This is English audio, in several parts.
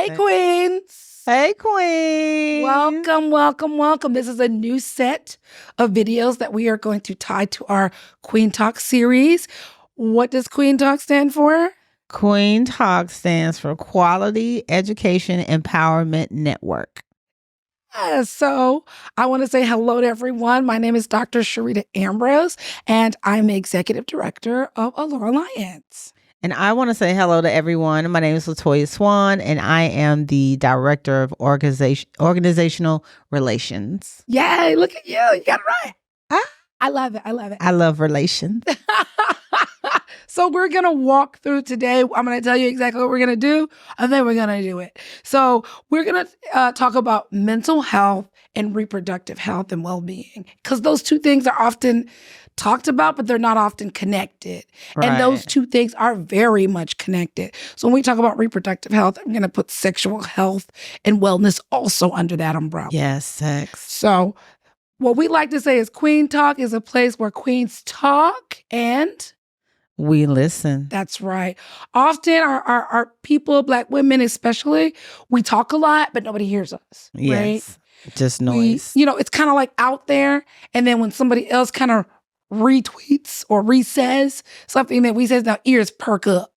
Hey, Queens. Hey, Queen. Welcome, welcome, welcome. This is a new set of videos that we are going to tie to our Queen Talk series. What does Queen Talk stand for? Queen Talk stands for Quality Education Empowerment Network. So I want to say hello to everyone. My name is Dr. Sharita Ambrose, and I'm the Executive Director of Allure Alliance. And I want to say hello to everyone. My name is Latoya Swan, and I am the Director of Organizational Relations. Yay, look at you. You got it right. Huh? I love it. I love it. I love relations. So we're going to walk through today. I'm going to tell you exactly what we're going to do, and then we're going to do it. So we're going to talk about mental health and reproductive health and well-being, because those two things are often talked about, but they're not often connected. Right. And those two things are very much connected. So when we talk about reproductive health, I'm going to put sexual health and wellness also under that umbrella. Yes, sex. So what we like to say is Queen Talk is a place where queens talk and we listen. That's right. Often our people, Black women especially, we talk a lot, but nobody hears us. Yes. Right? Just noise. It's kind of like out there. And then when somebody else kind of retweets or re-says something that we says, now ears perk up.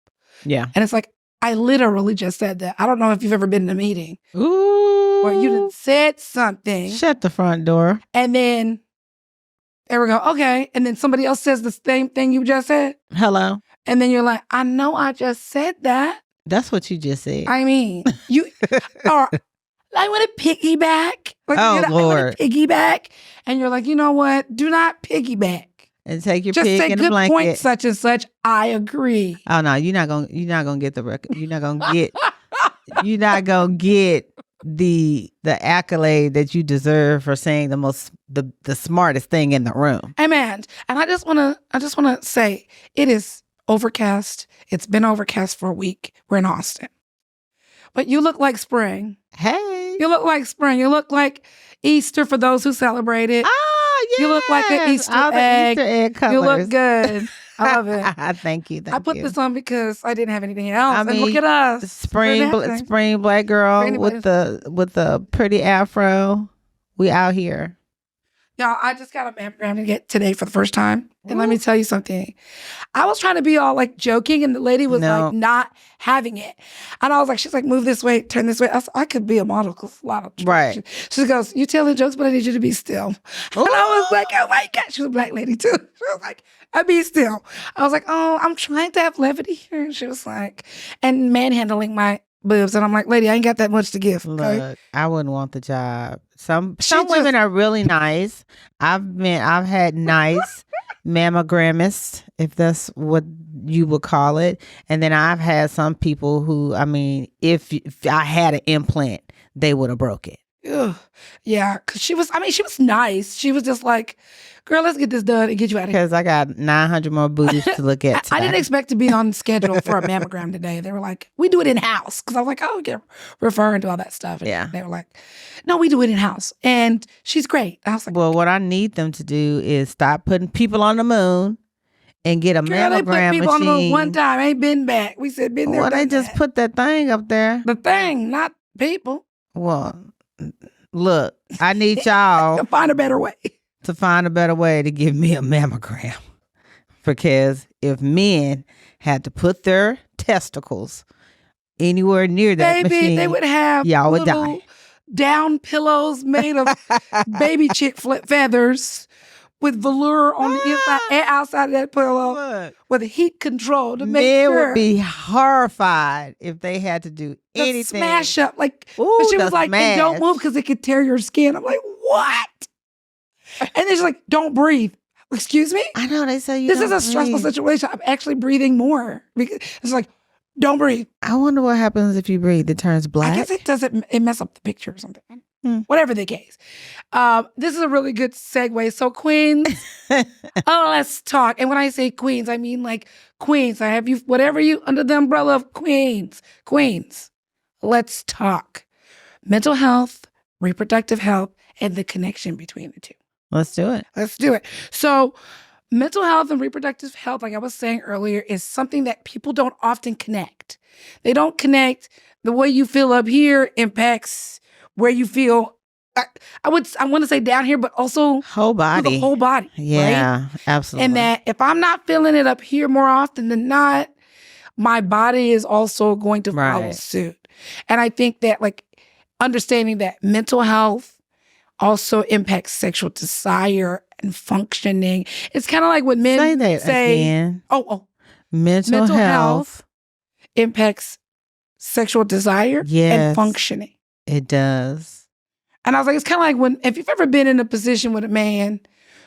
Yeah. And it's like, I literally just said that. I don't know if you've ever been in a meeting. Ooh. Where you done said something. Shut the front door. And then there we go. Okay. And then somebody else says the same thing you just said. Hello. And then you're like, I know I just said that. That's what you just said. I mean, you or I want to piggyback. Lord. I want to piggyback. And you're like, you know what? Do not piggyback. And take your just pig say in good a blanket. Point, such and such. I agree. Oh no, you're not gonna get the record. You're not gonna get. You're not gonna get the accolade that you deserve for saying the smartest thing in the room. Amen. And I just wanna say it is overcast. It's been overcast for a week. We're in Austin. But you look like spring. Hey. You look like spring. You look like Easter for those who celebrate it. Oh, yeah. You look like an Easter egg. Easter egg colors. You look good. I love it. Thank you. I put this on because I didn't have anything else. And look at us. Spring black girl with the pretty afro. We out here. Y'all, I just got a mammogram to get today for the first time. And let me tell you something. I was trying to be all like joking, and the lady was like not having it. And I was like, she's like, move this way, turn this way. I could be a model because a lot of right. She goes, you telling jokes, but I need you to be still. Ooh. And I was like, oh my God. She was a Black lady too. She was like, I be still. I was like, oh, I'm trying to have levity here. And she was like, and manhandling my boobs. And I'm like, lady, I ain't got that much to give. Okay? Look, I wouldn't want the job. Some women are really nice. I've had nice mammogramists, if that's what you would call it. And then I've had some people who, I mean, if I had an implant, they would have broke it. Ugh. Yeah, because she was nice. She was just like, girl, let's get this done and get you out of here. Because I got 900 more booties to look at today. I didn't expect to be on schedule for a mammogram today. They were like, we do it in-house. Because I was like, oh, get referring to all that stuff. And they were like, no, we do it in-house. And she's great. I was like, well, what I need them to do is stop putting people on the moon and get a mammogram they put people machine. On the moon one time, ain't been back. We said been there. Well, they just put that thing up there. The thing, not people. Well, look, I need y'all to find a better way. To find a better way to give me a mammogram. Because if men had to put their testicles anywhere near that machine, they would have y'all would die. Down pillows made of baby chick feathers with velour on the inside and outside of that pillow with heat control to make sure. Men would be horrified if they had to do anything. Smash up. Like, but she was like, and don't move because it could tear your skin. I'm like, what? And then she's like, don't breathe. Excuse me? I know, they say this is a stressful situation. I'm actually breathing more. Because it's like, don't breathe. I wonder what happens if you breathe. It turns black. I guess it mess up the picture or something. Whatever the case. This is a really good segue. So queens, let's talk. And when I say queens, I mean like queens. I have you, whatever you, under the umbrella of queens. Queens, let's talk. Mental health, reproductive health, and the connection between the two. Let's do it. Let's do it. So mental health and reproductive health, like I was saying earlier, is something that people don't often connect. They don't connect the way you feel up here impacts where you feel. I want to say down here, but also Whole body. the whole body. Yeah, right? absolutely. And that if I'm not feeling it up here more often than not, my body is also going to follow suit. And I think that like understanding that mental health also impacts sexual desire and functioning. It's kind of like when men say again. Mental health impacts sexual desire and functioning. It does. And I was like, it's kind of like if you've ever been in a position with a man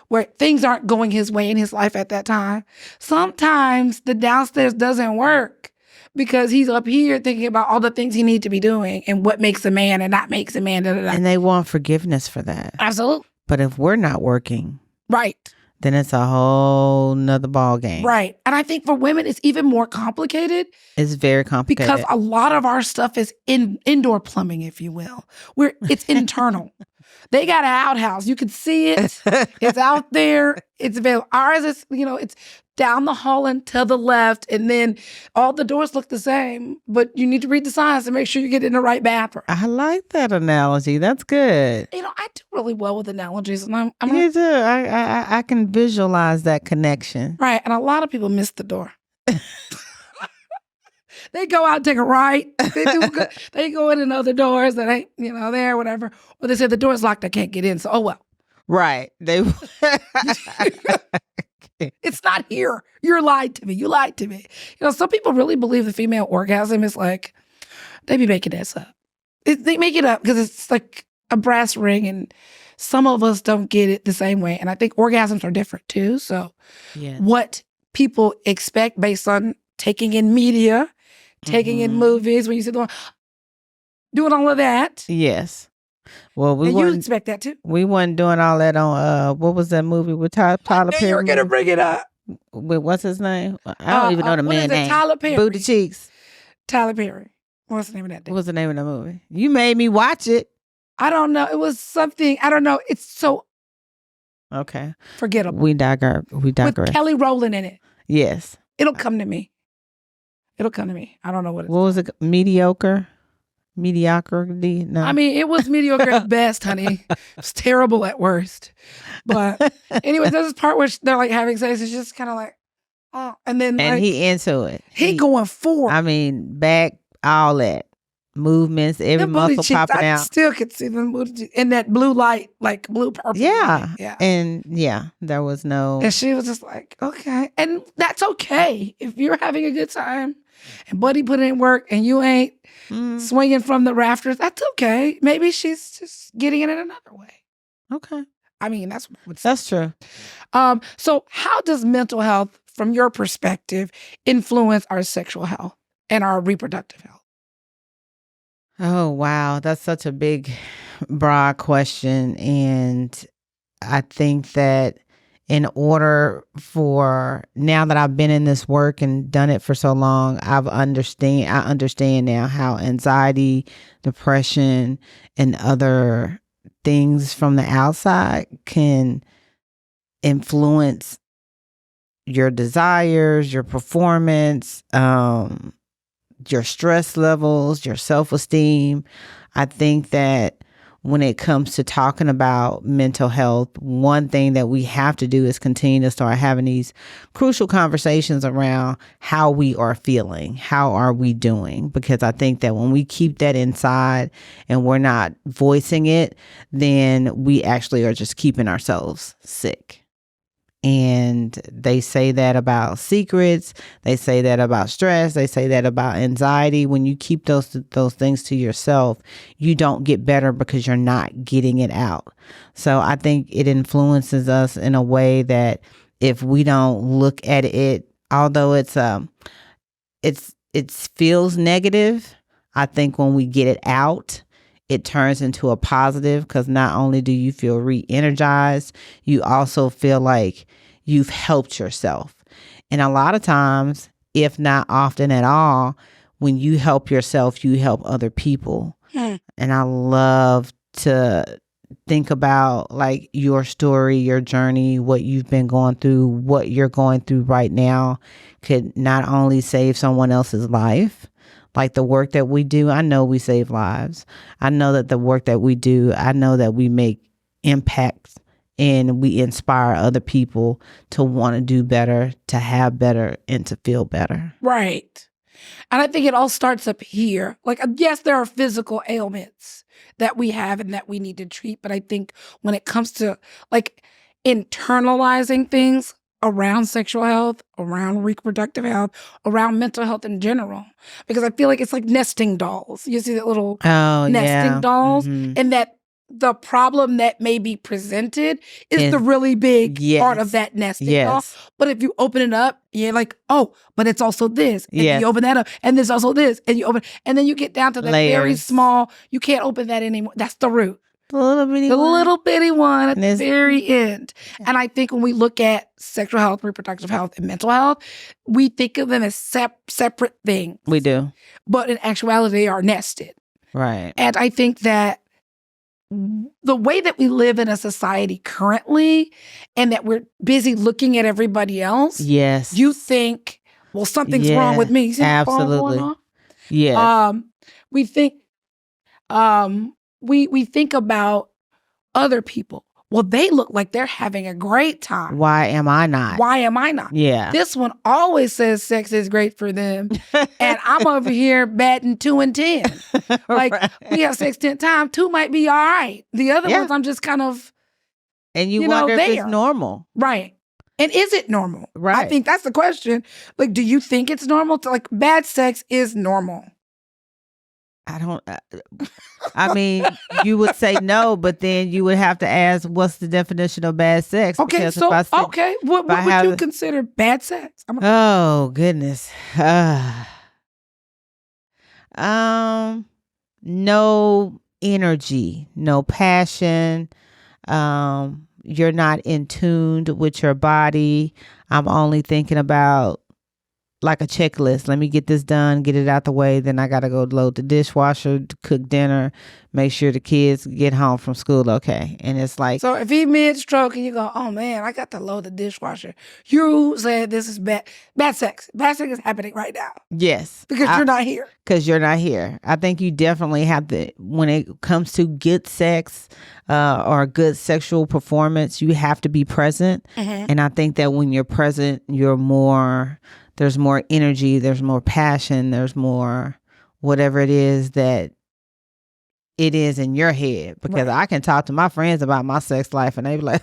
where things aren't going his way in his life at that time, sometimes the downstairs doesn't work because he's up here thinking about all the things he needs to be doing and what makes a man and not makes a man. And they want forgiveness for that. Absolutely. But if we're not working, right, then it's a whole nother ball game. Right. And I think for women, it's even more complicated. It's very complicated. Because a lot of our stuff is indoor plumbing, if you will. It's internal. They got an outhouse. You can see it. It's out there. It's available. Ours is, it's down the hall and to the left. And then all the doors look the same. But you need to read the signs to make sure you get in the right bathroom. I like that analogy. That's good. I do really well with analogies. And you do. I can visualize that connection. Right. And a lot of people miss the door. They go out and take a right. They go in other doors that ain't, there, whatever. Or they say the door's locked, I can't get in. So, oh well. Right. It's not here. You lied to me. You lied to me. Some people really believe the female orgasm is like, they be making this up. They make it up because it's like a brass ring and some of us don't get it the same way. And I think orgasms are different too. So what people expect based on taking in media, taking in movies, when you sit there doing all of that. Yes. Well, you expect that too. We weren't doing all that on what was that movie with Tyler Perry? You were gonna bring it up. What's his name? I don't even know the man's name. Tyler Perry. Booty Cheeks. Tyler Perry. What's the name of that? What's the name of the movie? You made me watch it. I don't know. It was something. I don't know. It's so forgettable. We digress. With Kelly Rowland in it. Yes. It'll come to me. I don't know what it is. What was it? Mediocrity? No. I mean, it was mediocre at best, honey. It was terrible at worst. But anyway, there's this part where they're like having sex. It's just kind of like, oh. And then he into it. He going forward. I mean, back, all that. Movements, every muscle popping out. I still could see them in that blue light, like blue purple. Yeah. Light. Yeah. And there was no. And she was just like, okay. And that's okay. If you're having a good time and Buddy put in work and you ain't swinging from the rafters, that's okay. Maybe she's just getting it in another way. Okay. I mean, that's true. So how does mental health, from your perspective, influence our sexual health and our reproductive health? Oh, wow. That's such a big, broad question. And I think that in order for, now that I've been in this work and done it for so long, I understand now how anxiety, depression, and other things from the outside can influence your desires, your performance, your stress levels, your self-esteem. I think that when it comes to talking about mental health, one thing that we have to do is continue to start having these crucial conversations around how we are feeling, how are we doing? Because I think that when we keep that inside and we're not voicing it, then we actually are just keeping ourselves sick. And they say that about secrets. They say that about stress. They say that about anxiety. When you keep those things to yourself, you don't get better because you're not getting it out. So I think it influences us in a way that if we don't look at it, although it feels negative, I think when we get it out, it turns into a positive, because not only do you feel re-energized, you also feel like you've helped yourself. And a lot of times, if not often at all, when you help yourself, you help other people. And I love to think about like your story, your journey, what you've been going through, what you're going through right now could not only save someone else's life, like the work that we do. I know we save lives. I know that the work that we do, I know that we make impacts and we inspire other people to want to do better, to have better, and to feel better. Right. And I think it all starts up here. Like, yes, there are physical ailments that we have and that we need to treat. But I think when it comes to like internalizing things around sexual health, around reproductive health, around mental health in general, because I feel like it's like nesting dolls. You see that little nesting dolls, and that the problem that may be presented is the really big part of that nesting doll. But if you open it up, you're like, oh, but it's also this. And you open that up, and there's also this. And you open, and then you get down to that very small, you can't open that anymore. That's the root. The little bitty one at the very end. And I think when we look at sexual health, reproductive health, and mental health, we think of them as separate things. We do. But in actuality, they are nested. Right. And I think that the way that we live in a society currently and that we're busy looking at everybody else, you think, well, something's wrong with me. See absolutely. We think we think about other people. Well, they look like they're having a great time. Why am I not? Why am I not? Yeah. This one always says sex is great for them. And I'm over here batting 2 and 10. Like, we have sex 10 times. 2 might be all right. The other ones, I'm just kind of, and you wonder if it's normal. Right. And is it normal? Right. I think that's the question. Like, do you think it's normal? Like, bad sex is normal. I don't, I mean, you would say no, but then you would have to ask, what's the definition of bad sex? Okay, so, what would you consider bad sex? Oh, goodness. No energy, no passion. You're in tuned with your body. I'm only thinking about like a checklist. Let me get this done, get it out the way. Then I got to go load the dishwasher, cook dinner, make sure the kids get home from school okay. And it's like... So if he mid-stroke and you go, oh man, I got to load the dishwasher. You said this is bad sex. Bad sex is happening right now. Yes. Because you're not here. Because you're not here. I think you definitely have to, when it comes to good sex or good sexual performance, you have to be present. Mm-hmm. And I think that when you're present, there's more energy, there's more passion, there's more whatever it is that it is in your head. Because I can talk to my friends about my sex life and they be like,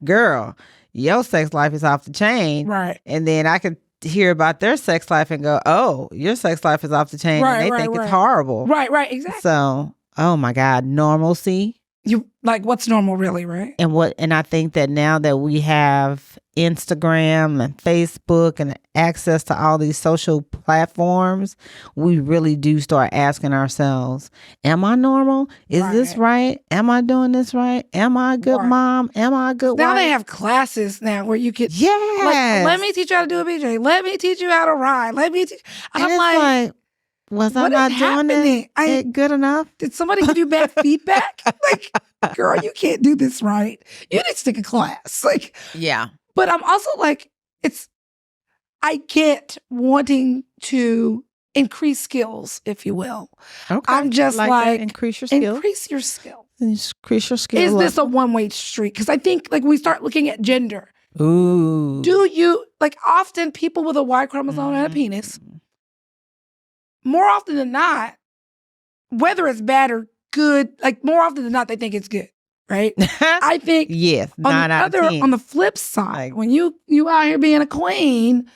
girl, your sex life is off the chain. Right. And then I could hear about their sex life and go, oh, your sex life is off the chain. And they think it's horrible. Right, exactly. So, oh my God, normalcy. You like what's normal really, right? And I think that now that we have Instagram and Facebook and access to all these social platforms, we really do start asking ourselves, am I normal? Is this right? Am I doing this right? Am I a good mom? Am I a good wife? Now they have classes now where you could, like, let me teach you how to do a BJ. Let me teach you how to ride. Let me teach. And I'm like, was I not doing it good enough? Did somebody give you bad feedback? Like, girl, you can't do this right. You need to take a class. Like, yeah. But I'm also like, I get wanting to increase skills, if you will. Okay. I'm just like increase your skills. Increase your skills. Increase your skills. Is this a one-way street? Because I think like we start looking at gender. Ooh. Do you, like often people with a Y chromosome and a penis, more often than not, whether it's bad or good, like more often than not, they think it's good, right? I think yes, on the flip side, when you out here being a queen,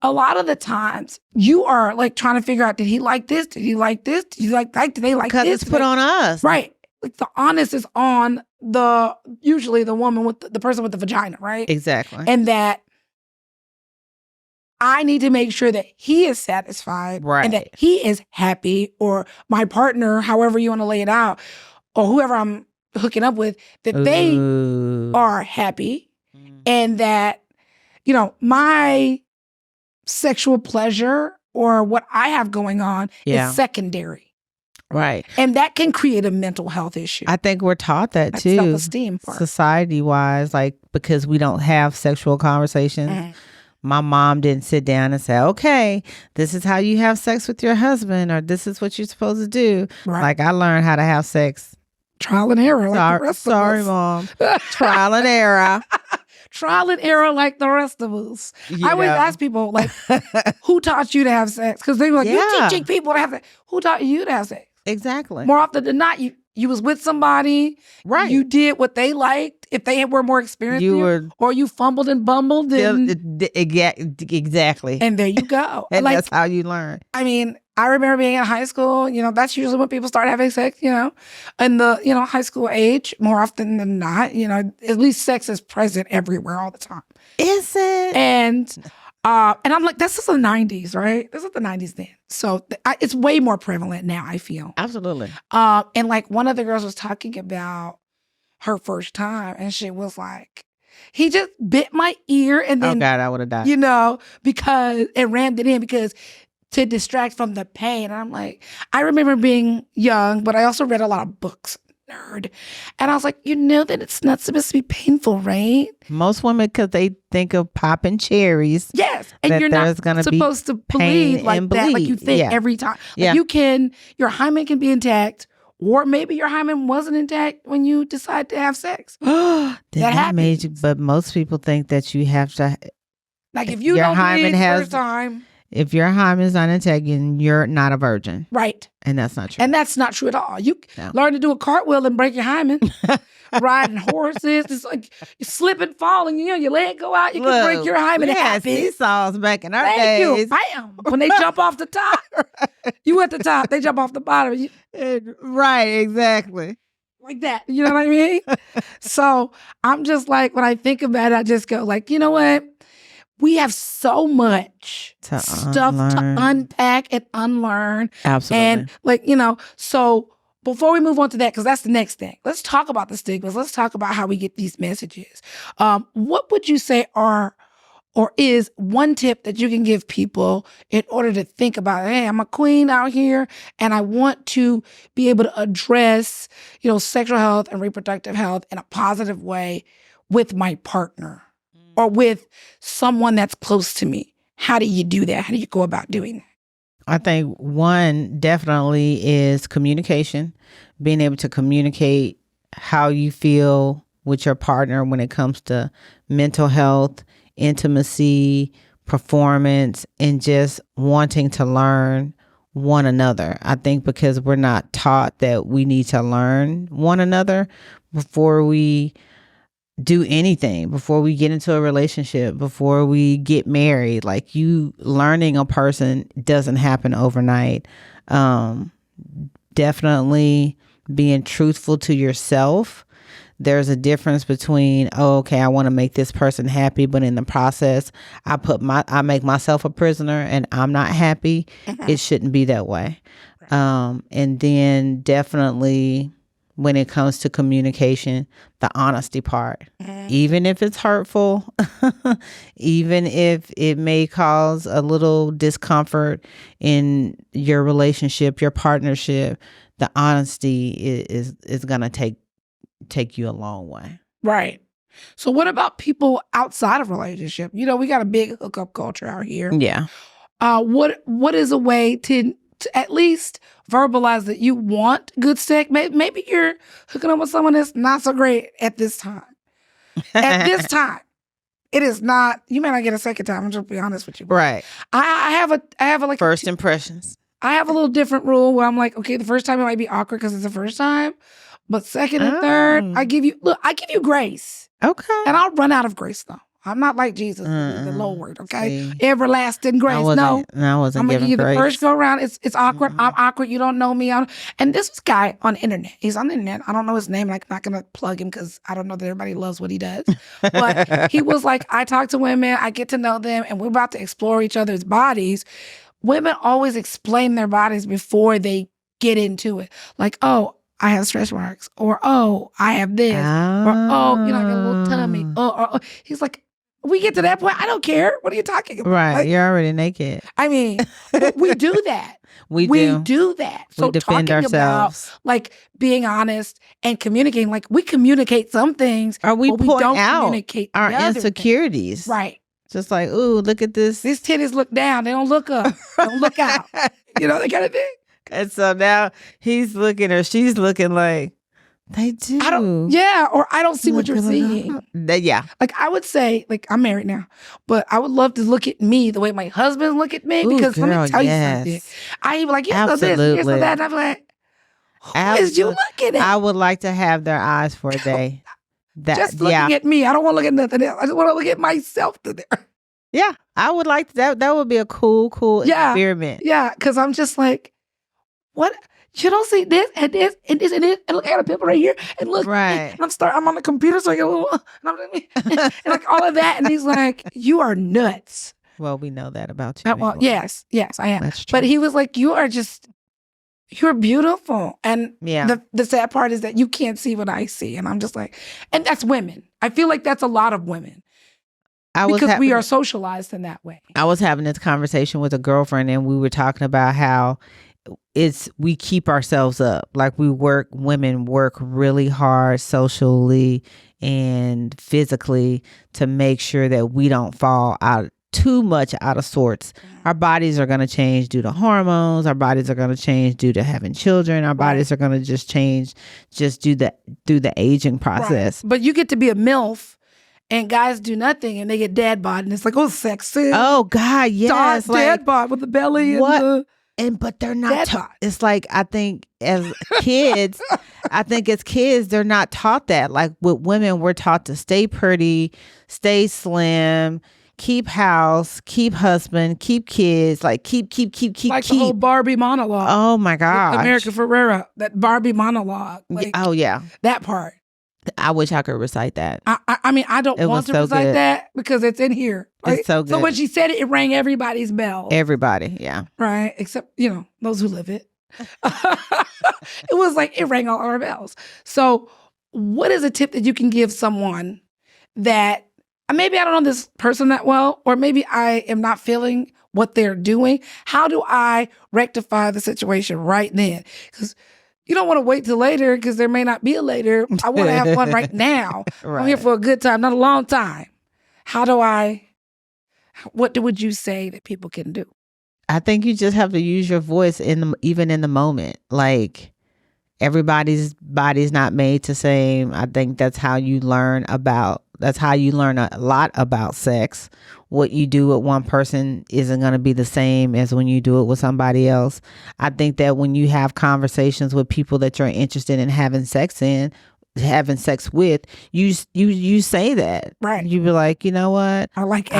a lot of the times you are like trying to figure out, did he like this? Did he like this? Did you like did they like this? Because it's put on us. Right. Like the onus is on usually the woman with the person with the vagina, right? Exactly. And that I need to make sure that he is satisfied and that he is happy, or my partner, however you want to lay it out, or whoever I'm hooking up with, that they are happy and that, you know, my sexual pleasure or what I have going on is secondary. Right. And that can create a mental health issue. I think we're taught that That's too. self-esteem part. Society-wise, like, because we don't have sexual conversations. My mom didn't sit down and say, okay, this is how you have sex with your husband, or this is what you're supposed to do. Right. Like, I learned how to have sex. Trial and error like the rest of us. Sorry, Mom. Trial and error. Trial and error like the rest of us. You I always know. ask people, like, who taught you to have sex? Because they were like, you're teaching people to have sex. Who taught you to have sex? Exactly. More often than not, you was with somebody. Right. You did what they liked. If they were more experienced than you, or you fumbled and bumbled. Exactly. And there you go. And like, that's how you learn. I mean, I remember being in high school, that's usually when people start having sex, in the, high school age, more often than not, at least sex is present everywhere all the time. Is it? And I'm like, this is the 90s, right? This is the 90s then. So it's way more prevalent now, I feel. Absolutely. And like one of the girls was talking about her first time, and she was like, he just bit my ear, and then, oh God, I would have died. because it rammed it in to distract from the pain. And I'm like, I remember being young, but I also read a lot of books, nerd. And I was like, that it's not supposed to be painful, right? Most women, because they think of popping cherries. Yes. And you're not supposed to bleed like that, like you think every time. Like your hymen can be intact, or maybe your hymen wasn't intact when you decide to have sex. that happens. But most people think that you have to. Like if you don't bleed first time. If your hymen is not intact, you're not a virgin. Right. And that's not true. And that's not true at all. You learn to do a cartwheel and break your hymen. Riding horses. It's like you slip and fall and your leg go out. You can break your hymen. It happens. Seesaws back in our days. Thank you. Bam. When they jump off the top. You at the top. They jump off the bottom. Right. Exactly. Like that. You know what I mean? So I'm just like, when I think about it, I just go like, you know what? We have so much stuff to unpack and unlearn. Absolutely. And so before we move on to that, because that's the next thing, let's talk about the stigmas. Let's talk about how we get these messages. What would you say is one tip that you can give people in order to think about, hey, I'm a queen out here and I want to be able to address, sexual health and reproductive health in a positive way with my partner? Or with someone that's close to me. How do you do that? How do you go about doing that? I think one definitely is communication, being able to communicate how you feel with your partner when it comes to mental health, intimacy, performance, and just wanting to learn one another. I think because we're not taught that we need to learn one another before we do anything, before we get into a relationship, before we get married. Like, you learning a person doesn't happen overnight. Definitely being truthful to yourself. There's a difference between, I want to make this person happy, but in the process, I make myself a prisoner and I'm not happy. It shouldn't be that way. And then definitely, when it comes to communication, the honesty part, even if it's hurtful, even if it may cause a little discomfort in your relationship, your partnership, the honesty is going to take you a long way. Right. So what about people outside of relationship? We got a big hookup culture out here. Yeah. What is a way to at least verbalize that you want good sex? Maybe you're hooking up with someone that's not so great at this time. At this time, it is not. You may not get a second time. I'm just be honest with you. Right. I have a first impressions. I have a little different rule where I'm like, okay, the first time it might be awkward because it's the first time, but second and third, I give you grace. Okay. And I'll run out of grace though. I'm not like Jesus, the Lord, okay? See, everlasting grace. I wasn't I'm going to give you the first go around. It's awkward. I'm awkward. You don't know me. And this guy on the internet, he's on the internet. I don't know his name. I'm not going to plug him because I don't know that everybody loves what he does. But he was like, I talk to women, I get to know them, and we're about to explore each other's bodies. Women always explain their bodies before they get into it. Like, I have stretch marks, or I have this, or I got a little tummy. He's like, we get to that point, I don't care. What are you talking about? Right. Like, You're already naked. I mean, we do that. We do that. So we defend talking ourselves. about like being honest and communicating, like we communicate some things, Or we but point don't out communicate our the other things. insecurities. Right. Just like, ooh, look at this. These titties look down. They don't look up. They don't look out. You know, that kind of thing. And so now he's looking or she's looking like, they do. Or I don't see what you're seeing. Yeah. Like I would say, like I'm married now, but I would love to look at me the way my husband look at me, because let me tell you something. I be like, you know this, you know that. And I'm like, who is you looking at? I would like to have their eyes for a day. Just looking at me. I don't want to look at nothing else. I just want to look at myself to there. Yeah. I would like that. That would be a cool experiment. Yeah. Because I'm just like, what? You don't see this and this and this and this, and look, I got a pimple right here, and look, right. And I'm on the computer, so I get a little, and like all of that, and he's like, "You are nuts." Well, we know that about you. Well, yes, I am. That's true. But he was like, "You're beautiful," and the sad part is that you can't see what I see, and I'm just like, and that's women. I feel like that's a lot of women. Because we are socialized in that way. I was having this conversation with a girlfriend, and we were talking about how we keep ourselves up. Like women work really hard socially and physically to make sure that we don't fall too much out of sorts. Our bodies are going to change due to hormones. Our bodies are going to change due to having children. Our bodies are going to just change through the aging process. Right. But you get to be a MILF and guys do nothing and they get dad bod, and it's like, oh, sexy. Oh God, yes. Dad bod with the belly and but they're not it's like, I think as kids, they're not taught that. Like with women, we're taught to stay pretty, stay slim, keep house, keep husband, keep kids, like keep. Like the whole Barbie monologue. Oh my gosh. America Ferrera, that Barbie monologue. Like, oh yeah. That part. I wish I could recite that. I mean, I don't want to recite that because it's in here. Right? It's so good. So when she said it, it rang everybody's bell. Everybody, yeah. Right, except, those who live it. It was like, it rang all our bells. So what is a tip that you can give someone that, maybe I don't know this person that well, or maybe I am not feeling what they're doing? How do I rectify the situation right then? Because you don't want to wait till later, because there may not be a later. I want to have fun right now. Right. I'm here for a good time, not a long time. What would you say that people can do? I think you just have to use your voice even in the moment. Like, everybody's body's not made the same. I think that's how you learn a lot about sex. What you do with one person isn't going to be the same as when you do it with somebody else. I think that when you have conversations with people that you're interested in having sex with, you say that. Right. You be like, you know what? I like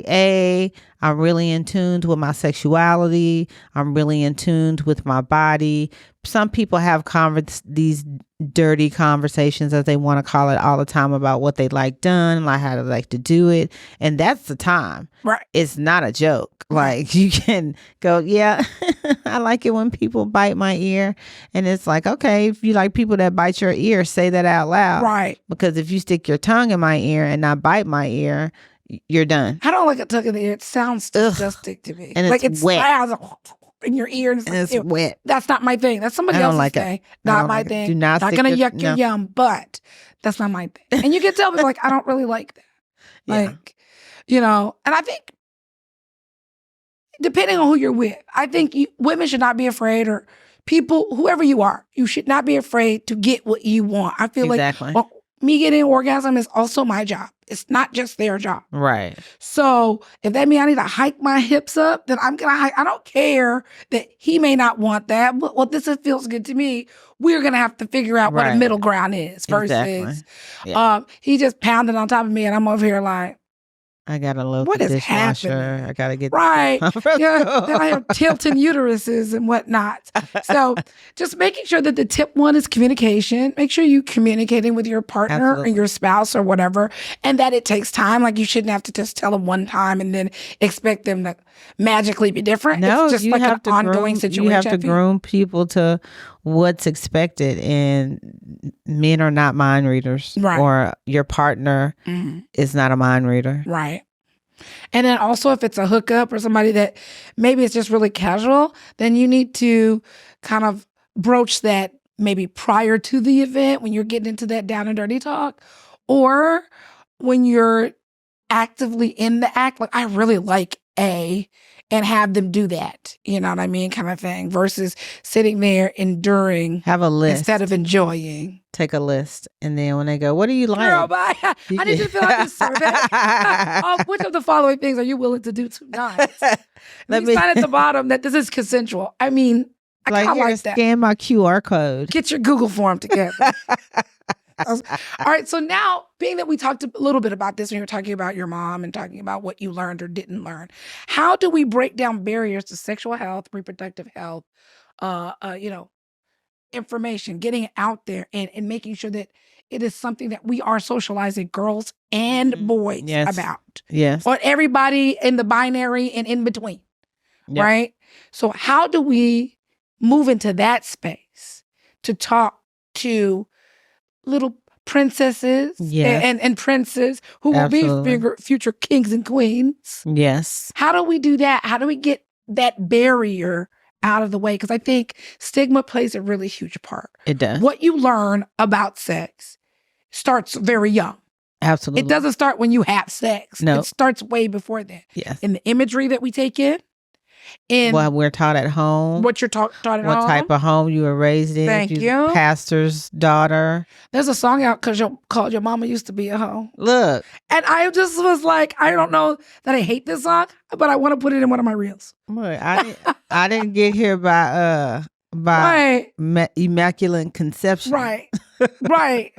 A. I'm really in tune with my sexuality. I'm really in tune with my body. Some people have these dirty conversations, as they want to call it, all the time about what they like done, like how they like to do it. And that's the time. Right. It's not a joke. Like, you can go, yeah, I like it when people bite my ear. And it's like, okay, if you like people that bite your ear, say that out loud. Right. Because if you stick your tongue in my ear and not bite my ear, you're done. I don't like a tongue in the ear. It sounds disgusting to me. And like it's wet. In your ear. And it's wet. That's not my thing. That's somebody else's thing. Not my thing. Do not going to yuck your yum, but that's not my thing. And you can tell people, like, I don't really like that. Like, and I think depending on who you're with, I think women should not be afraid, or people, whoever you are, you should not be afraid to get what you want. I feel like me getting an orgasm is also my job. It's not just their job. Right. So if that means I need to hike my hips up, then I'm going to hike. I don't care that he may not want that. But, well, this feels good to me. We're going to have to figure out what a middle ground is versus he just pounded on top of me and I'm over here like, I got to load what the is dishwasher. happening? I got to get right. Then I have tilting uteruses and whatnot. So just making sure that the tip one is communication. Make sure you communicating with your partner or your spouse or whatever, and that it takes time. Like, you shouldn't have to just tell them one time and then expect them to magically be different. No, it's just you like have an ongoing situation. You have to groom people to what's expected, and men are not mind readers, Right. or your partner is not a mind reader. Right. And then also if it's a hookup or somebody that maybe it's just really casual, then you need to kind of broach that maybe prior to the event when you're getting into that down and dirty talk, or when you're actively in the act, like I really like A, and have them do that, you know what I mean, kind of thing, versus sitting there enduring. Have a list instead of enjoying. Take a list, and then when they go, what do you like? Girl, bye. I need you to fill out this survey. Which of the following things are you willing to do tonight? Let me sign at the bottom that this is consensual. I mean, I kind of like that. Scan my QR code. Get your Google form together. All right. So now, being that we talked a little bit about this when you were talking about your mom and talking about what you learned or didn't learn, how do we break down barriers to sexual health, reproductive health, information, getting it out there and making sure that it is something that we are socializing girls and boys about. Yes. Or everybody in the binary and in between. Yep. Right? So how do we move into that space to talk to little princesses and princes who will be future kings and queens? Yes. How do we do that? How do we get that barrier out of the way? Because I think stigma plays a really huge part. It does. What you learn about sex starts very young. Absolutely. It doesn't start when you have sex. No. It starts way before then. Yes. In the imagery that we take in. What we're taught at home. What you're taught at home. What type of home you were raised in. Thank you. Pastor's daughter. There's a song out called Your Mama Used to Be a Hoe. Look. And I just was like, I don't know that I hate this song, but I want to put it in one of my reels. Look, I didn't get here by immaculate conception. Right. Right.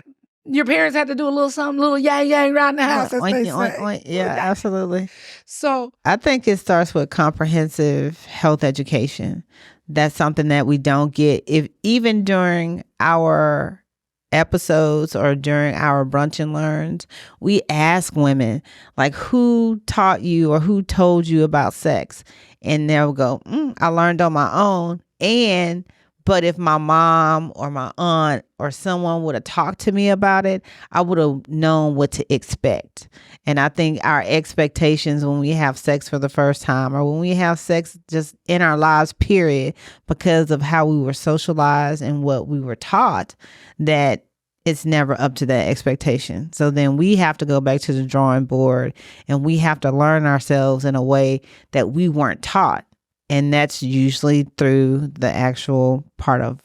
Your parents had to do a little something, a little yang around the house, as they say. Oink. Yeah, absolutely. So I think it starts with comprehensive health education. That's something that we don't get. If even during our episodes or during our brunch and learns, we ask women, like, who taught you or who told you about sex? And they'll go, I learned on my own. But if my mom or my aunt or someone would have talked to me about it, I would have known what to expect. And I think our expectations when we have sex for the first time, or when we have sex just in our lives, period, because of how we were socialized and what we were taught, that it's never up to that expectation. So then we have to go back to the drawing board, and we have to learn ourselves in a way that we weren't taught. And that's usually through the actual part of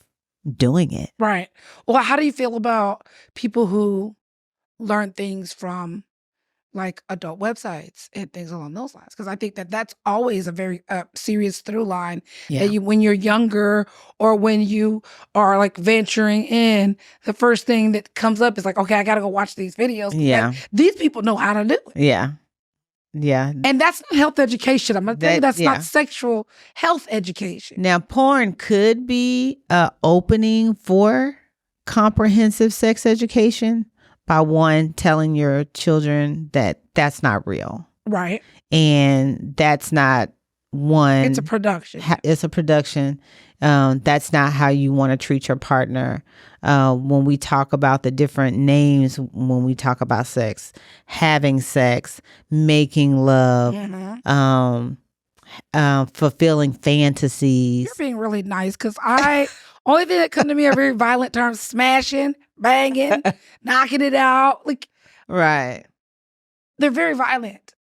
doing it. Right. Well, how do you feel about people who learn things from like adult websites and things along those lines? Because I think that that's always a very serious through line that when you're younger or when you are like venturing in, the first thing that comes up is like, okay, I got to go watch these videos. Yeah. These people know how to do it. Yeah. Yeah. And that's not health education. I'm going to tell you that's not sexual health education. Now, porn could be an opening for comprehensive sex education by one telling your children that that's not real. Right. And that's not one. It's a production. It's a production. That's not how you want to treat your partner. When we talk about the different names, when we talk about sex, having sex, making love, fulfilling fantasies. You're being really nice because only thing that come to me are very violent terms: smashing, banging, knocking it out. Like, right. They're very violent.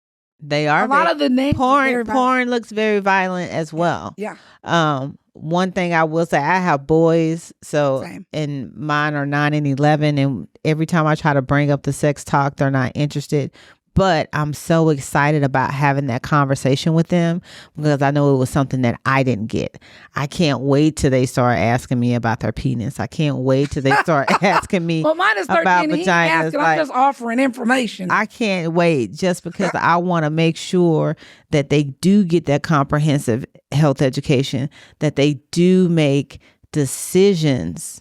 They are. A lot of the names. Porn looks very violent as well. Yeah. One thing I will say, I have boys, so Same. And mine are 9 and 11, and every time I try to bring up the sex talk, they're not interested. But I'm so excited about having that conversation with them because I know it was something that I didn't get. I can't wait till they start asking me about their penis. I can't wait till they start asking me well, mine is 13, about and vaginas. he asking, I'm just offering information. I can't wait just because I want to make sure that they do get that comprehensive health education, that they do make decisions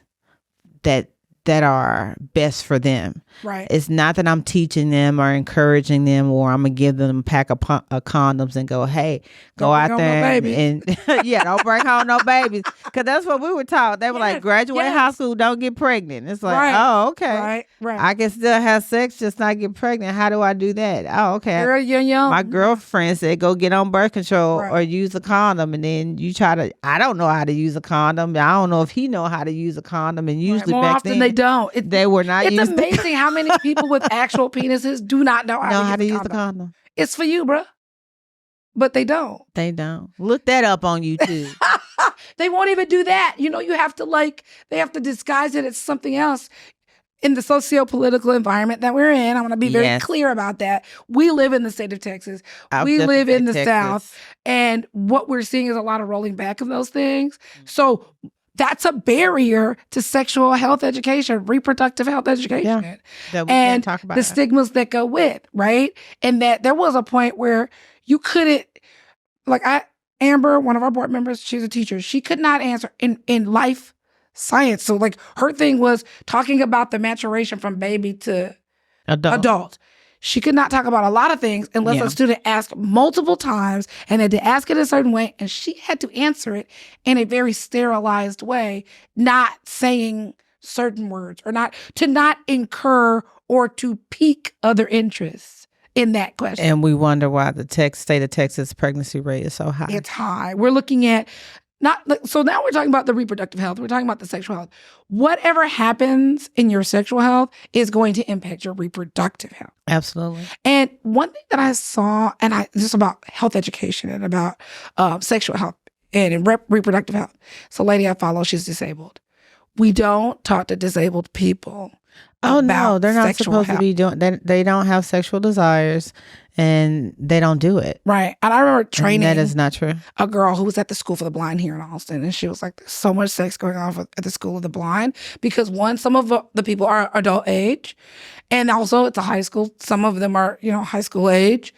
that that are best for them. Right. It's not that I'm teaching them or encouraging them, or I'm gonna give them a pack of condoms and go, hey, go out there and yeah, don't bring home no babies, because that's what we were taught. They were like, graduate high school, don't get pregnant. It's like, oh, okay, right. I can still have sex, just not get pregnant. How do I do that? Oh, okay. Girl, you're young. My girlfriend said, go get on birth control or use a condom, and then you try to. I don't know how to use a condom. I don't know if he know how to use a condom, and usually more back often then they don't. They were not. It's amazing how many people with actual penises do not know how to use the condom. It's for you, bro. But they don't. They don't. Look that up on YouTube. They won't even do that. You have to they have to disguise it as something else. In the socio-political environment that we're in, I want to be very clear about that. We live in the state of Texas. We live in the South. And what we're seeing is a lot of rolling back of those things. So that's a barrier to sexual health education, reproductive health education, and talk about the stigmas that go with, right? And that there was a point where you couldn't, Amber, one of our board members, she's a teacher. She could not answer in life science. So her thing was talking about the maturation from baby to adult. She could not talk about a lot of things unless a student asked multiple times and had to ask it a certain way. And she had to answer it in a very sterilized way, not saying certain words or not incur or to pique other interests in that question. And we wonder why the state of Texas pregnancy rate is so high. It's high. We're looking at so now we're talking about the reproductive health. We're talking about the sexual health. Whatever happens in your sexual health is going to impact your reproductive health. Absolutely. And one thing that I saw, just about health education and about sexual health and reproductive health. So a lady I follow, she's disabled. We don't talk to disabled people. Oh no, they're not supposed to be doing. They don't have sexual desires, and they don't do it. Right. And I remember training. And that is not true. A girl who was at the School for the Blind here in Austin, and she was like, "There's so much sex going on at the School of the Blind because some of the people are adult age, and also it's a high school. Some of them are high school age,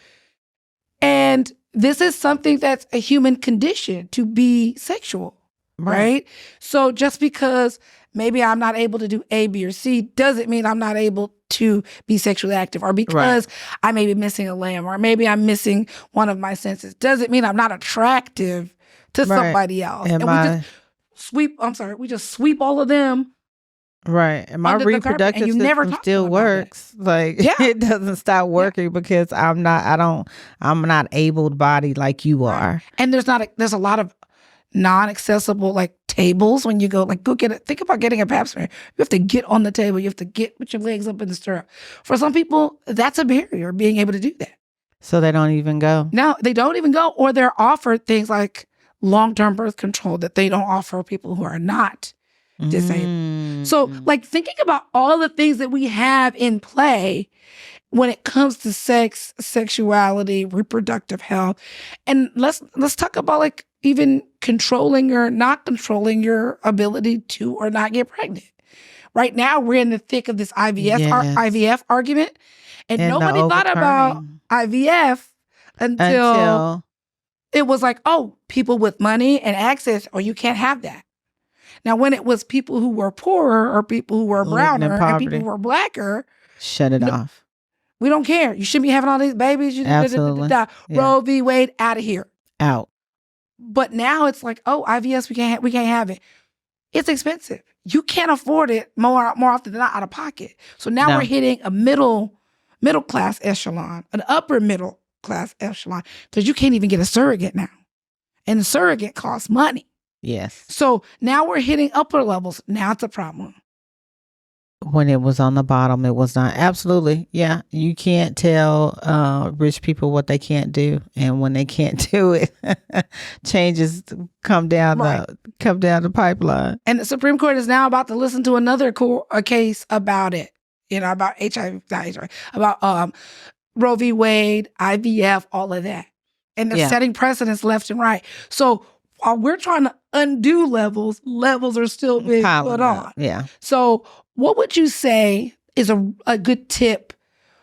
and this is something that's a human condition to be sexual, right? So just because maybe I'm not able to do A, B, or C doesn't mean I'm not able to be sexually active, or because I may be missing a limb, or maybe I'm missing one of my senses doesn't mean I'm not attractive to somebody else. And we just sweep all of them. Right. And my reproductive system still works. It doesn't stop working because I'm not able-bodied like you are. And there's a lot of non-accessible tables when you go get it. Think about getting a pap smear. You have to get on the table. You have to put your legs up in the stirrup. For some people, that's a barrier, being able to do that. So they don't even go. No, they don't even go, or they're offered things like long-term birth control that they don't offer people who are not disabled. So thinking about all the things that we have in play when it comes to sex, sexuality, reproductive health, and let's talk about even controlling or not controlling your ability to or not get pregnant. Right now, we're in the thick of this IVF argument, and nobody thought about IVF until it was people with money and access, you can't have that. Now, when it was people who were poorer or people who were browner and people who were blacker, shut it off. We don't care. You shouldn't be having all these babies. Absolutely. Roe v. Wade, out of here. Out. But now it's IVS, we can't have it. It's expensive. You can't afford it more often than not out of pocket. So now we're hitting a middle class echelon, an upper middle class echelon, because you can't even get a surrogate now. And the surrogate costs money. Yes. So now we're hitting upper levels. Now it's a problem. When it was on the bottom, it was not. Absolutely. Yeah. You can't tell rich people what they can't do. And when they can't do it, changes come down the pipeline. And the Supreme Court is now about to listen to another case about it, about about Roe v. Wade, IVF, all of that. And they're setting precedents left and right. So while we're trying to undo levels are still being put on. Yeah. So what would you say is a good tip?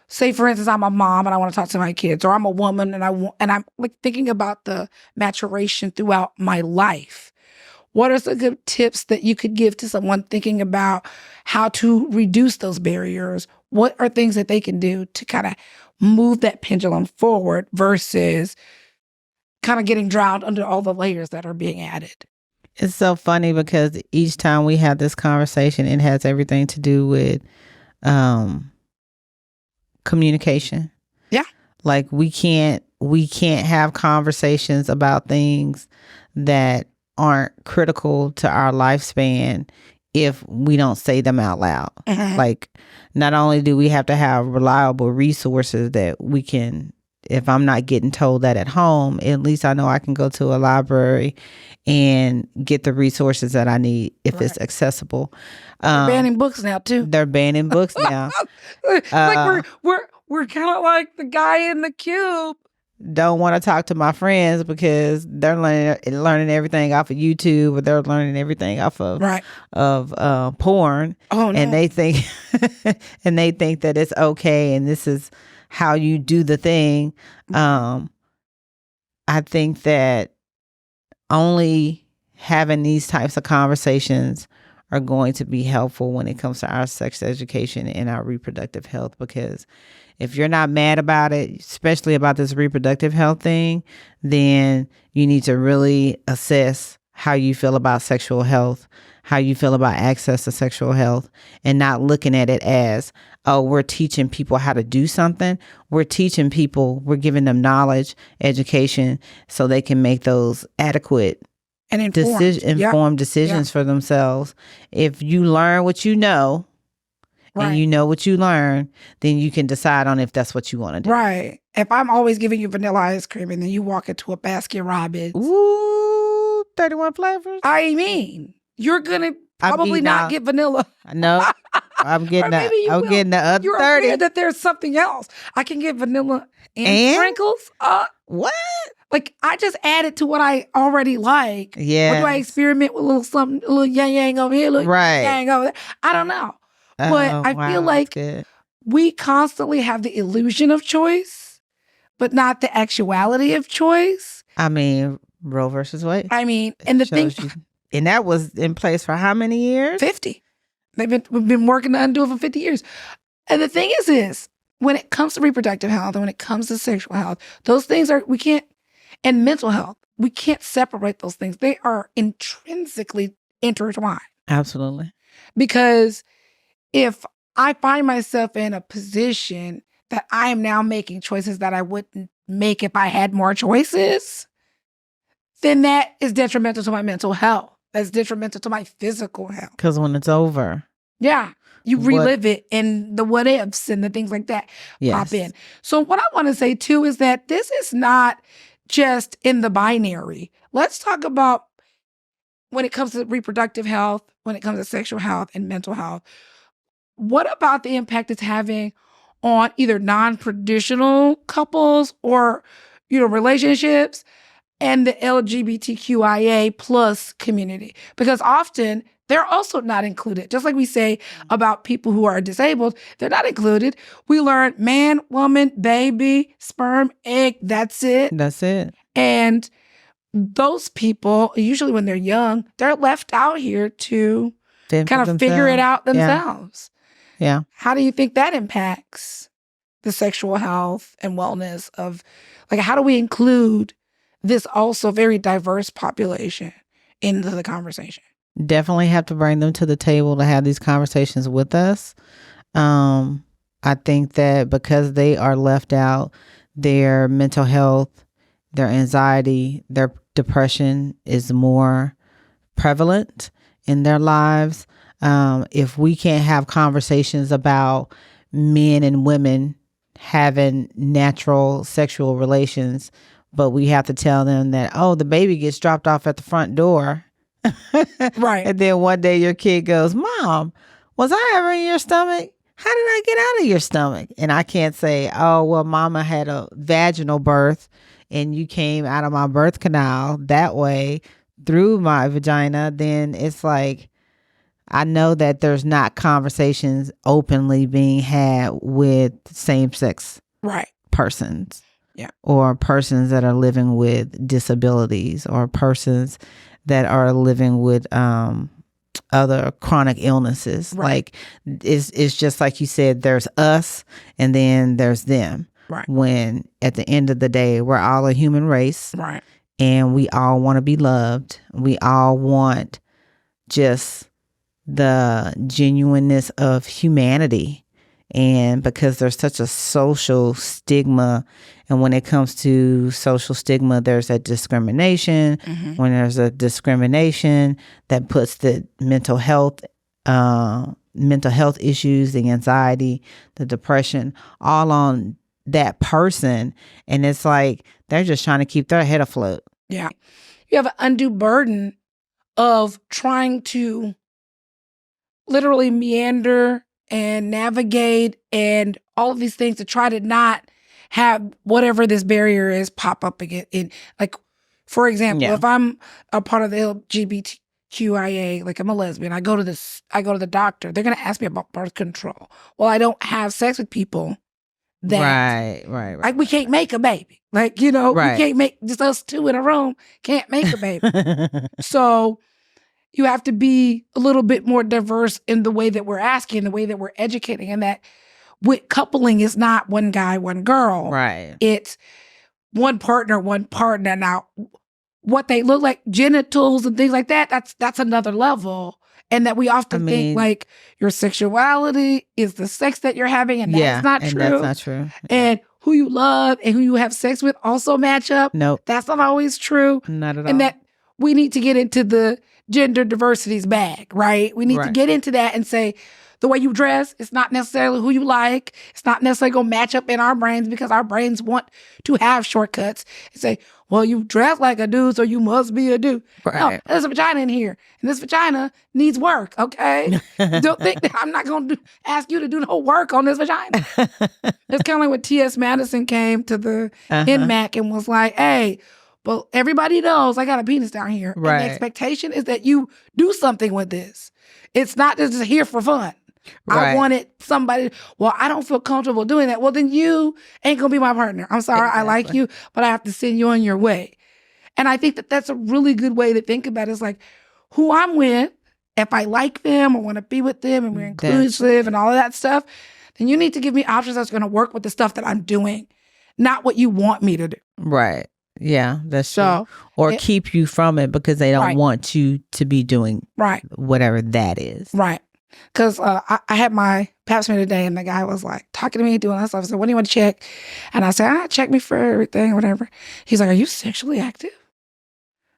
Say, for instance, I'm a mom and I want to talk to my kids, or I'm a woman and I'm thinking about the maturation throughout my life. what are some good tips that you could give to someone thinking about how to reduce those barriers? What are things that they can do to kind of move that pendulum forward versus kind of getting drowned under all the layers that are being added? It's so funny because each time we have this conversation, it has everything to do with communication. Yeah. Like we can't have conversations about things that aren't critical to our lifespan if we don't say them out loud. Mhm. Like, not only do we have to have reliable resources that we can, if I'm not getting told that at home, at least I know I can go to a library and get the resources that I need if it's Right. accessible. They're banning books now too. They're banning books now. Like we're kind of like the guy in the cube. Don't want to talk to my friends because they're learning everything off of YouTube, or they're learning everything off of Right. porn. Oh no. And they think that it's okay and this is how you do the thing. I think that only having these types of conversations are going to be helpful when it comes to our sex education and our reproductive health, because if you're not mad about it, especially about this reproductive health thing, then you need to really assess how you feel about sexual health, how you feel about access to sexual health, and not looking at it as, oh, we're teaching people how to do something. We're teaching people, we're giving them knowledge, education, so they can make those adequate and informed decisions for themselves. If you learn what you know, right. and you know what you learn, then you can decide on if that's what you want to do. Right. If I'm always giving you vanilla ice cream and then you walk into a Baskin Robbins. Ooh, 31 flavors. I mean, you're going to probably not get vanilla. No, I'm getting getting the other you're 30. Aware that there's something else. I can get vanilla and sprinkles. What? Like, I just added to what I already like. Yeah. Or do I experiment with a little something, a little yang over here, little yang over there? I don't know. But I feel like we constantly have the illusion of choice, but not the actuality of choice. I mean, Roe versus Wade. I mean, and the thing, and that was in place for how many years? 50. We've been working to undo it for 50 years. And the thing is when it comes to reproductive health and when it comes to sexual health, those things we can't, and mental health, we can't separate those things. They are intrinsically intertwined. Absolutely. Because if I find myself in a position that I am now making choices that I wouldn't make if I had more choices, then that is detrimental to my mental health. That's detrimental to my physical health. Because when it's over. Yeah. You relive it and the what ifs and the things like that pop in. So what I want to say too is that this is not just in the binary. Let's talk about when it comes to reproductive health, when it comes to sexual health and mental health. What about the impact it's having on either non-traditional couples or, relationships and the LGBTQIA plus community? Because often they're also not included. Just like we say about people who are disabled, they're not included. We learn man, woman, baby, sperm, egg, that's it. That's it. And those people, usually when they're young, they're left out here to kind of figure it out themselves. Yeah. How do you think that impacts the sexual health and wellness of, how do we include this also very diverse population into the conversation? Definitely have to bring them to the table to have these conversations with us. I think that because they are left out, their mental health, their anxiety, their depression is more prevalent in their lives. If we can't have conversations about men and women having natural sexual relations, but we have to tell them that, oh, the baby gets dropped off at the front door. Right. And then one day your kid goes, Mom, was I ever in your stomach? How did I get out of your stomach? And I can't say, oh, well, Mama had a vaginal birth and you came out of my birth canal that way through my vagina. Then it's like, I know that there's not conversations openly being had with same-sex persons. Yeah. Or persons that are living with disabilities, or persons that are living with other chronic illnesses. Right. Like it's just like you said, there's us and then there's them. Right. When at the end of the day, we're all a human race. Right. And we all want to be loved. We all want just the genuineness of humanity. And because there's such a social stigma, and when it comes to social stigma, there's a discrimination. When there's a discrimination, that puts the mental health issues, the anxiety, the depression, all on that person. And it's like they're just trying to keep their head afloat. Yeah. You have an undue burden of trying to literally meander and navigate and all of these things to try to not have whatever this barrier is pop up again. In, like, for example, if I'm a part of the LGBTQIA, like I'm a lesbian, I go to the doctor, they're going to ask me about birth control. Well, I don't have sex with people that right. we can't make a baby. Like, we can't make, just us two in a room can't make a baby. So you have to be a little bit more diverse in the way that we're asking, the way that we're educating, and that with coupling is not one guy, one girl. Right. It's one partner. Now, what they look like, genitals and things like that, that's another level. And that we often think like your sexuality is the sex that you're having, and that's not true. That's not true. And who you love and who you have sex with also match up. Nope. That's not always true. Not at all. And that we need to get into the gender diversity's bag, right? We need to get into that and say, the way you dress, it's not necessarily who you like. It's not necessarily going to match up in our brains because our brains want to have shortcuts and say, well, you dress like a dude, so you must be a dude. Right. No, there's a vagina in here, and this vagina needs work, okay? Don't think that I'm not going to ask you to do no work on this vagina. It's kind of like when T.S. Madison came to the NMAC and was like, hey, but everybody knows I got a penis down here. Right. And the expectation is that you do something with this. It's not just here for fun. Right. I wanted somebody, well, I don't feel comfortable doing that. Well, then you ain't going to be my partner. I'm sorry, I like you, but I have to send you on your way. And I think that that's a really good way to think about it. It's like who I'm with, if I like them or want to be with them and we're inclusive and all of that stuff, then you need to give me options that's going to work with the stuff that I'm doing, not what you want me to do. Right. Yeah, that's true. Or keep you from it because they don't want you to be doing whatever that is. Right. Because I had my pap smear today and the guy was like talking to me, doing that stuff. I said, what do you want to check? And I said, check me for everything, whatever. He's like, are you sexually active?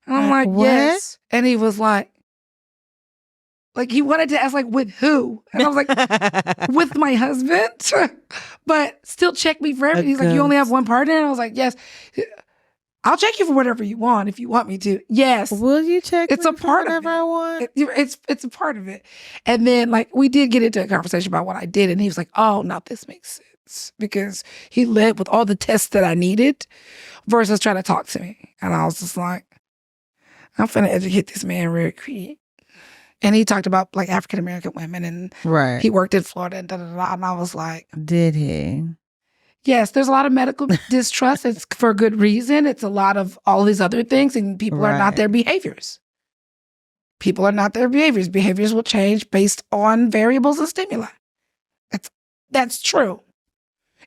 And I'm like, what? Yes. And he was like he wanted to ask, like, with who? And I was like, with my husband. But still check me for everything. He's like, you only have one partner? And I was like, yes. I'll check you for whatever you want if you want me to. Yes. Will you check it's me a part for whatever of it. I want? It's a part of it. And then we did get into a conversation about what I did. And he was like, oh, now this makes sense. Because he led with all the tests that I needed versus trying to talk to me. And I was just like, I'm finna educate this man real quick. And he talked about like African-American women and he worked in Florida and da-da-da-da. And I was like, did he? Yes, there's a lot of medical distrust. It's for a good reason. It's a lot of all these other things, and people are not their behaviors. People are not their behaviors. Behaviors will change based on variables and stimuli. That's true.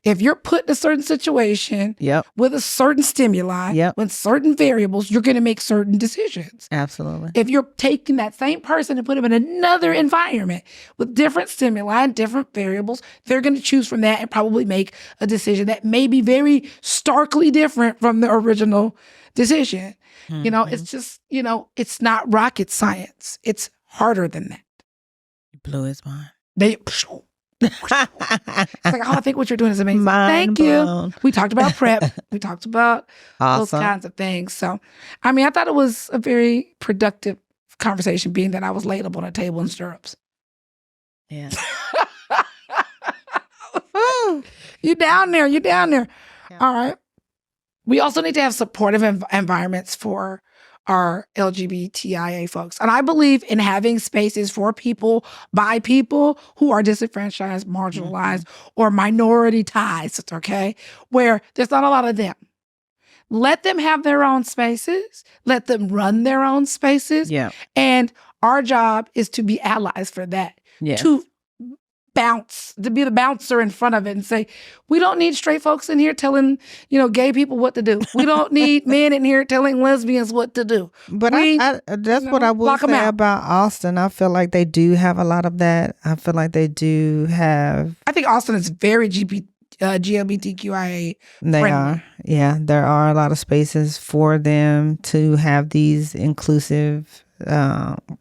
If you're put in a certain situation with a certain stimuli, with certain variables, you're going to make certain decisions. Absolutely. If you're taking that same person and put them in another environment with different stimuli and different variables, they're going to choose from that and probably make a decision that may be very starkly different from the original decision. Mm-hmm. It's just, it's not rocket science. It's harder than that. You blew his mind. It's like, I think what you're doing is amazing. Mind Thank blown. you. We talked about prep. We talked about those kinds of things. So, I thought it was a very productive conversation, being that I was laid up on a table in stirrups. Yeah. You down there. Yeah. All right. We also need to have supportive environments for our LGBTIA folks. And I believe in having spaces for people, by people who are disenfranchised, marginalized, or minoritized, okay? Where there's not a lot of them. let them have their own spaces. Let them run their own spaces. Yeah. And our job is to be allies for that. Yes. To be the bouncer in front of it and say, we don't need straight folks in here telling, gay people what to do. We don't need men in here telling lesbians what to do. But that's what I will say about Austin. I feel like they do have a lot of that. I feel like they do have. I think Austin is very GLBTQIA They friendly. are. Yeah, there are a lot of spaces for them to have these inclusive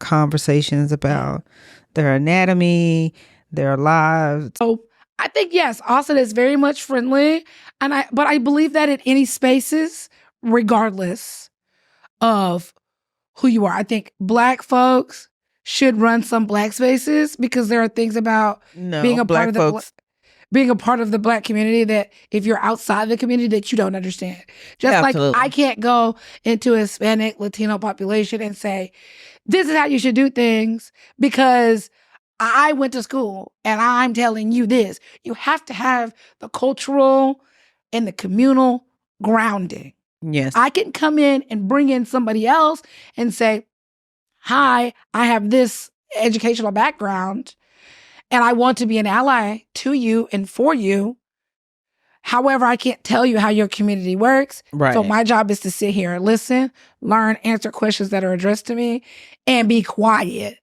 conversations about their anatomy, their lives. So I think, yes, Austin is very much friendly. But I believe that in any spaces, regardless of who you are, I think Black folks should run some Black spaces because there are things about being a part of the Black community that if you're outside the community that you don't understand. Just Absolutely. like I can't go into a Hispanic Latino population and say, this is how you should do things because I went to school and I'm telling you this. You have to have the cultural and the communal grounding. Yes. I can come in and bring in somebody else and say, hi, I have this educational background and I want to be an ally to you and for you. However, I can't tell you how your community works. Right. So my job is to sit here and listen, learn, answer questions that are addressed to me, and be quiet.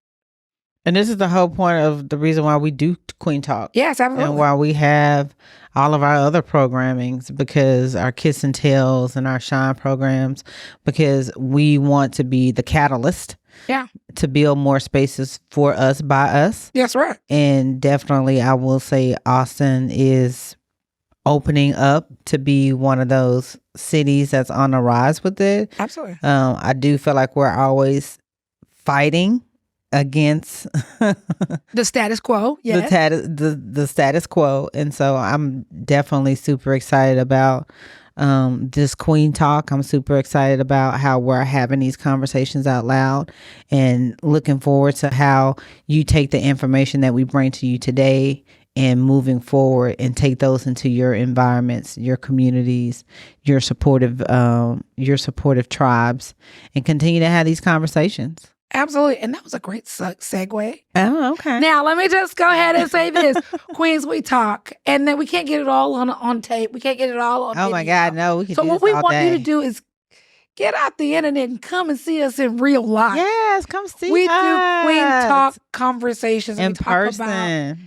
And this is the whole point of the reason why we do Queen Talk. Yes, absolutely. And why we have all of our other programmings, because our Kiss and Tells and our Shine programs, because we want to be the catalyst. Yeah. To build more spaces for us by us. Yes, right. And definitely I will say Austin is opening up to be one of those cities that's on the rise with it. Absolutely. I do feel like we're always fighting against the status quo. Yes. the status quo. And so I'm definitely super excited about this Queen Talk. I'm super excited about how we're having these conversations out loud and looking forward to how you take the information that we bring to you today and moving forward and take those into your environments, your communities, your supportive tribes, and continue to have these conversations. Absolutely. And that was a great segue. Oh, okay. Now, let me just go ahead and say this. Queens, we talk. And then we can't get it all on tape. We can't get it all on Oh, my video. God, no. We can so do what this we all want day. you to do is get out the internet and come and see us in real life. Yes, come see we us. do Queen Talk conversations. In we talk person. about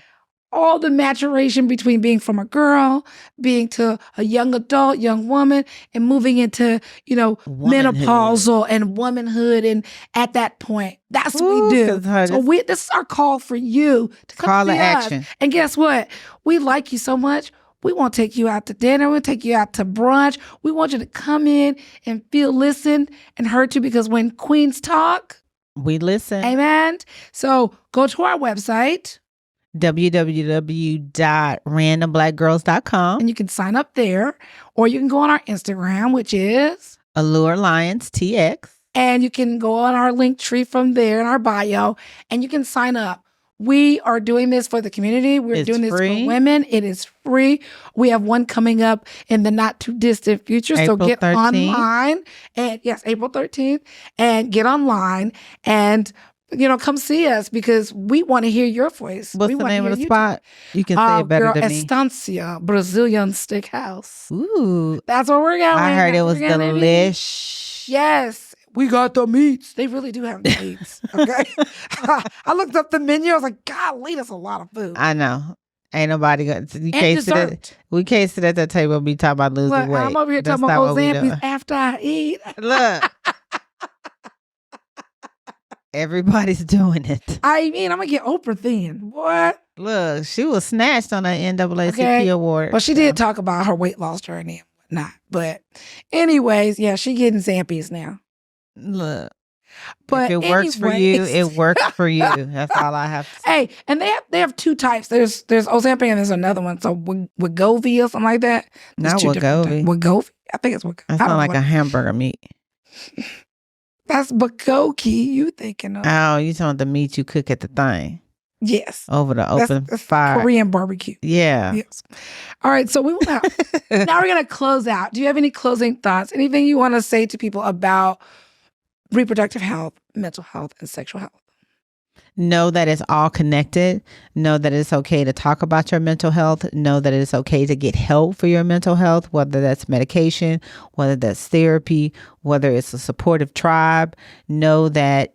all the maturation between being from a girl, being to a young adult, young woman, and moving into, menopausal and womanhood. And at that point, that's what we do. So this is our call for you to come call see to action. us. And guess what? We like you so much. We won't take you out to dinner. We'll take you out to brunch. We want you to come in and feel listened and heard to, because when queens talk, we listen. Amen. So go to our website, www.randomblackgirls.com, and you can sign up there, or you can go on our Instagram, which is Allure Lions TX, and you can go on our link tree from there in our bio, and you can sign up. We are doing this for the community. We're doing this free. for women. It is free. We have one coming up in the not too distant future. April So get 13th. online, and yes, April 13th, and get online and come see us, because we want to hear your voice. What's the name of the spot? You can say it better than me. Estancia Brazilian Steakhouse. Ooh. That's where we're going. I heard it was delish. Yes. We got the meats. They really do have the meats. Okay. I looked up the menu. I was like, golly, that's a lot of food. I know. Ain't nobody going to. We can't sit at that table and be talking about losing weight. I'm over here talking about Ozempic after I eat. Look. Everybody's doing it. I mean, I'm going to get Oprah thin. What? Look, she was snatched on an NAACP award. Well, she did talk about her weight loss journey and whatnot. But anyways, yeah, she getting Zampies now. Look. But if it works for you, it works for you. That's all I have to say. Hey, and they have two types. There's Ozempic and there's another one. So Wegovy or something like that. Not Wegovy. Wegovy. I think it's Wegovy. That's not like a hamburger meat. That's Bakoki you thinking of. Oh, you talking the meat you cook at the thing. Yes. over the open That's fire. Korean barbecue. Yeah. Yes. All right. So now we're going to close out. Do you have any closing thoughts? Anything you want to say to people about reproductive health, mental health, and sexual health? Know that it's all connected. Know that it's okay to talk about your mental health. Know that it's okay to get help for your mental health, whether that's medication, whether that's therapy, whether it's a supportive tribe. Know that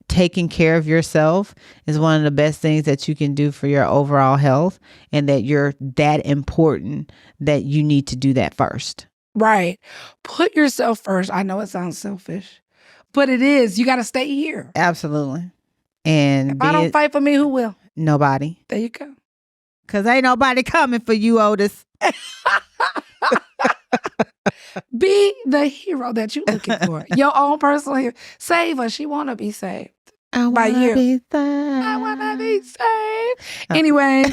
taking care of yourself is one of the best things that you can do for your overall health, and that you're that important that you need to do that first. Right. Put yourself first. I know it sounds selfish, but it is. You got to stay here. Absolutely. And if I don't fight for me, who will? Nobody. There you go. Because ain't nobody coming for you, Otis. Be the hero that you're looking for. Your own personal hero. Save her. She want to be saved. I by wanna you. be saved. I want to be saved. Anyway,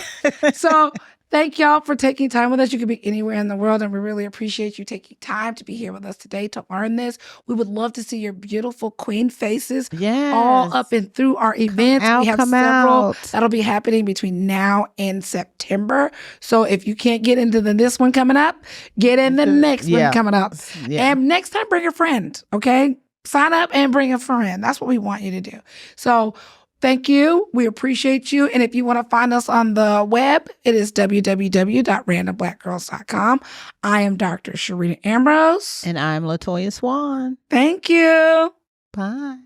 so thank y'all for taking time with us. You could be anywhere in the world, and we really appreciate you taking time to be here with us today to learn this. We would love to see your beautiful queen faces all up and through our events. We have several that'll be happening between now and September. So if you can't get into this one coming up, get in the next one coming up. Yeah. And next time, bring a friend, okay? Sign up and bring a friend. That's what we want you to do. So thank you. We appreciate you. And if you want to find us on the web, it is www.randomblackgirls.com. I am Dr. Sharita Ambrose. And I'm Latoya Swan. Thank you. Bye.